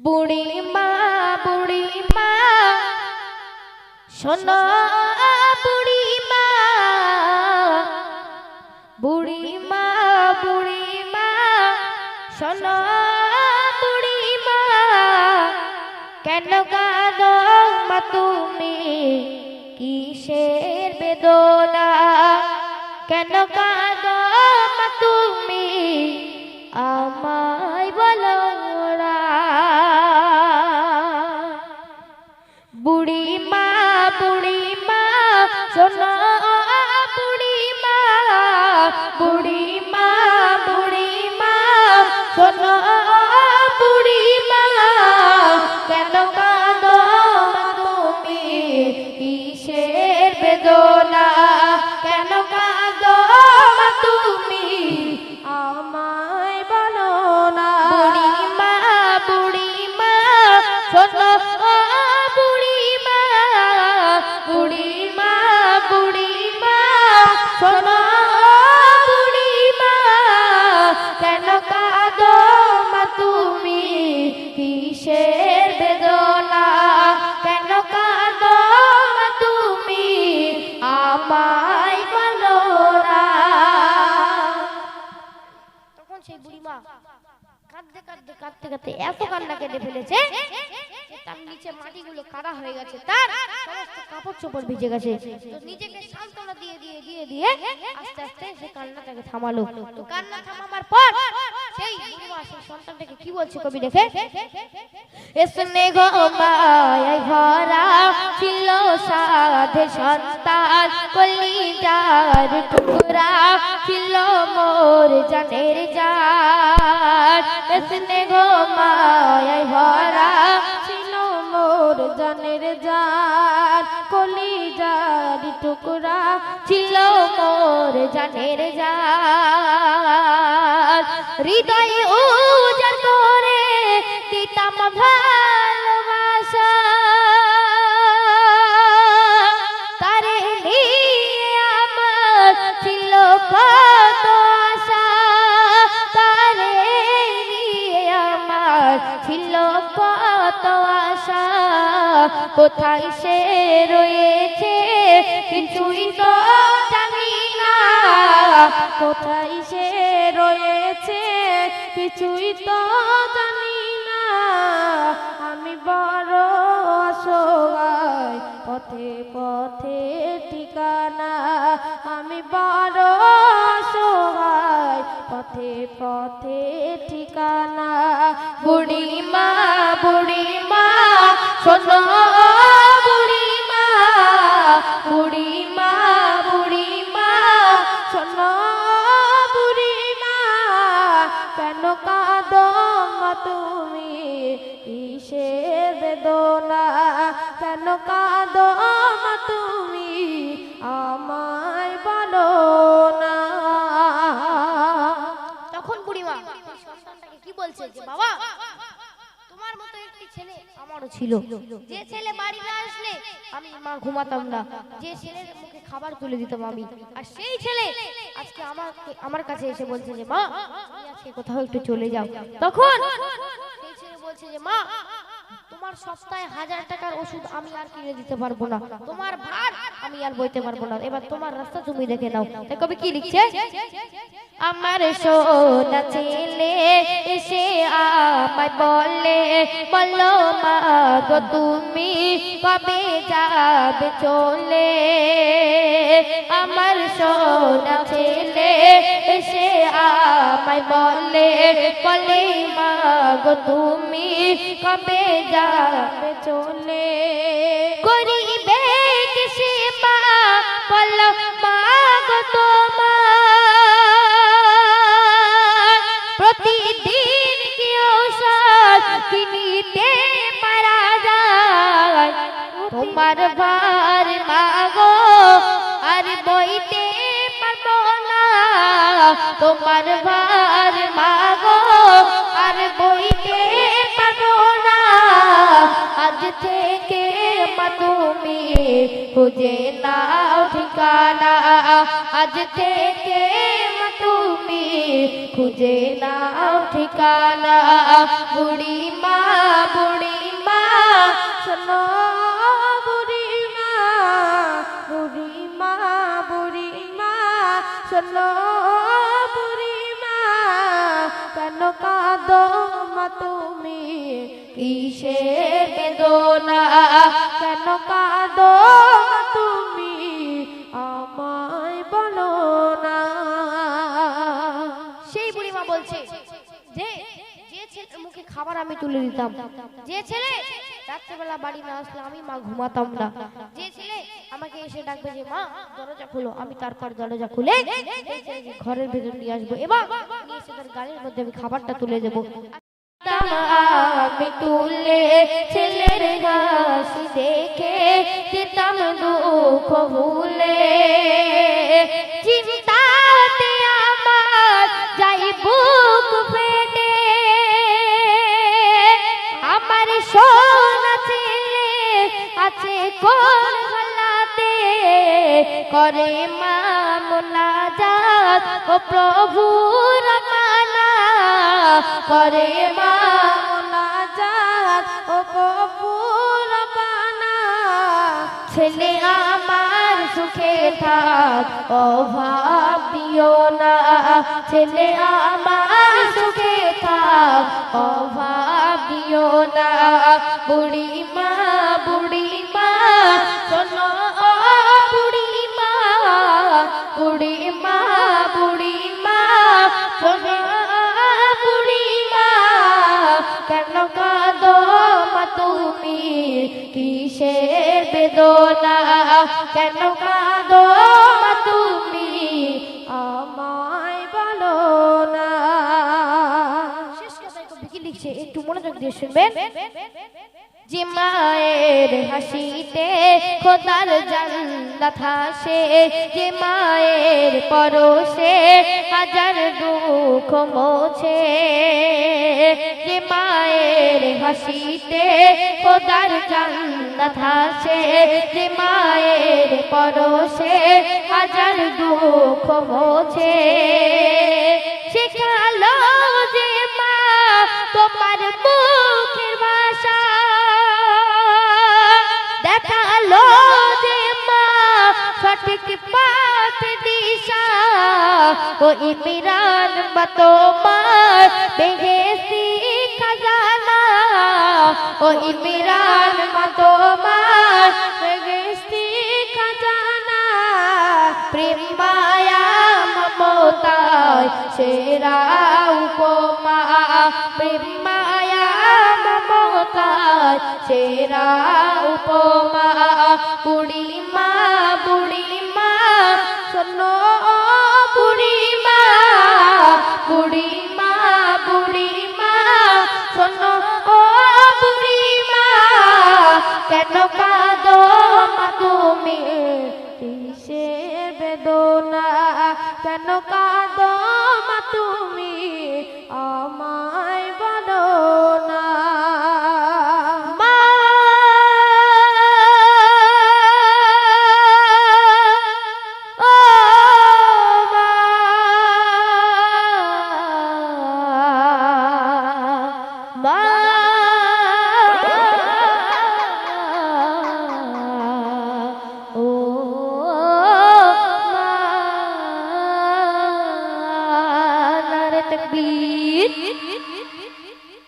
বুড়ি মা শোনো বুড়ি মা শোনো বুড়ি মা কেন কাঁদো মা তুমি কিসের বেদনা কেন কাঁদো মা তুমি আমায় বলো না বুড়ি মা শোনো বুড়ি মা শোনো বুড়ি মা কেন কাঁদো তুমি কিসের বেদনা কেন কাঁদো তুমি আমায় বলো না বুড়ি মা শোনো বুড়ি মা শোনো বুড়ি মা কেন কাঁদো মা তুমি কিসের বেদনা কেন কাঁদো মা তুমি আমায় বলো না তখন সেই বুড়ি মা কাঁদতে এত কান্না কেটে ফেলেছে তার নিচে মাটিগুলো কাদা হয়ে গেছে তার সমস্ত কাপড় চোপড় ভিজে গেছে তো নিজেকে সান্ত্বনা দিয়ে আস্তে আস্তে সে কান্নাটাকে থামালো তো কান্না থামাবার পর সেই বুড়ি মা সেই সন্তানটাকে কি বলছে কবি দেখে এসনে গো মায়ায় ভরা ছিল সাধে সন্তান কলিজার টুকরা ছিল মোর জানের জান এসনে গো মায়ায় ভরা ছিল মোর জানের জান কলিজার টুকরা ছিল মোর জানের জান হৃদয় উজাড় করে দিতাম ভালোবাসা তারে নিয়ে আমার ছিল কত আশা তারে নিয়ে আমার ছিল কত আশা কোথায় সে রয়েছে কিছুই তো জানি না কোথায় সে রয়েছে কিছুই তো জানি না আমি বড় অসহায় পথে পথে ঠিকানা আমি বড় অসহায় পথে পথে ঠিকানা বুড়ি মা শোনো বুড়ি মা শোনো বুড়ি মা কেন কাঁদো মা তুমি কিসের বেদনা কেন কাঁদো মা তুমি আমায় বলো না তখন বুড়ি মা সন্তানটাকে কি বলছে যে বাবা তোমার মতো একটি ছেলে আমারও ছিল যে ছেলে বাড়ি না আসলে আমি মা ঘুমাতাম না যে ছেলের মুখে খাবার তুলে দিতাম আমি আর সেই ছেলে আজকে আমার কাছে এসে বলছে যে মা তুমি আজকে কোথাও একটু চলে যাও তখন সেই ছেলে বলছে যে মা তোমার সপ্তাহে 1000 টাকার ওষুধ আমি আর কিনে দিতে পারবো না তোমার ভার আমি আর বইতে পারবো না এবার তোমার রাস্তা তুমি দেখে নাও তাই কবি কি লিখছে আমার সোনা ছেলে এসে আমায় বলো মা গো তুমি কবে যাবে চলে আমার সোনা ছেলে এসে আমায় বলে মা গো তুমি কবে যাবে চলে গরিবে কিসে মা বলো মা গো তোমার প্রতিদিন কি ঔষধ কিনিতে পারা যায় তোমার ভার মা গো আর বইতে পারবো না তোমার ভার মা গো আর বইতে পারবো না আজ থেকে মা তুমি খুঁজে নাও ঠিকানা আজ থেকে মা তুমি খুঁজে নাও ঠিকানা বুড়ি মা শোনো বুড়িমা, বুড়িমা, বুড়িমা, শোনো বুড়িমা, কেন কাঁদো মা তুমি, কিসের বেদনা, কেন কাঁদো তুমি, আমায় বলো না। সেই বুড়িমা বলছে যে যে ছেলের মুখে খাবার আমি তুলে দিতাম, যে ছেলে রাত্রেবেলা বাড়ি না আসলে আমি মা ঘুমাতাম না, যে ছেলে আমাকে এসে ডাকবে যে মা দরজা খুলো, আমি তারপর দরজা খুলে ঘরের ভেতর নিয়ে আসবো এবং নিয়ে এসে তার গাড়ির মধ্যে আমি খাবারটা তুলে দেবো। আমি তুলে ছেলের হাসি দেখে দিতাম দুঃখ ভুলে, চিন্তাতে আমার যাই বুক ফেটে, আমার সোনা ছেলে আছে কোন হালাতে, করে মা মুনাজাত ও প্রভু রমানা, করে মা মুনাজাত ও প্রভু রমানা, ছেলে আমার সুখে থাক অভাব দিও না, ছেলে আমার সুখে থাক অভাব দিও না। বুড়িমা, বুড়িমা, শোনো বুড়িমা, বুড়িমা, বুড়িমা, শোনো বুড়িমা, কেন কাঁদো মা তুমি, কিসের বেদনা, কেন কাঁদো মা তুমি, আমায় বলো না। শেষ কথায় কবি কি লিখছে একটু মনোযোগ দিয়ে শুনবেন। যে মায়ের হাসিতে খোদার জান্নাত হাসে, যে মায়ের পরশে হাজার দুঃখ মোছে, যে মায়ের হাসিতে খোদার জান্নাত হাসে, যে মায়ের পরশে হাজার দুঃখ মোছে, শেখালো যে মা তোমার মুখের ভাষা, দেখালো যে মা সঠিক পথ দিশা, ও ইমরান মা তোমার বেহেশতি খাজানা, ও ইমরান মা তোমার বেহেশতি খাজানা, প্রেম মায়া মমতায় সেরা উপমা, প্রেম মায়া মমতায় সেরা উপমা। বুড়িমা, বুড়িমা, শোনো বুড়িমা, বুড়িমা, বুড়িমা, শোনো বুড়িমা, কেন কাঁদো মা তুমি, কিসের বেদনা, কেন কাঁদো মা তুমি, আমায় বলো না। মা, ও মা, মা।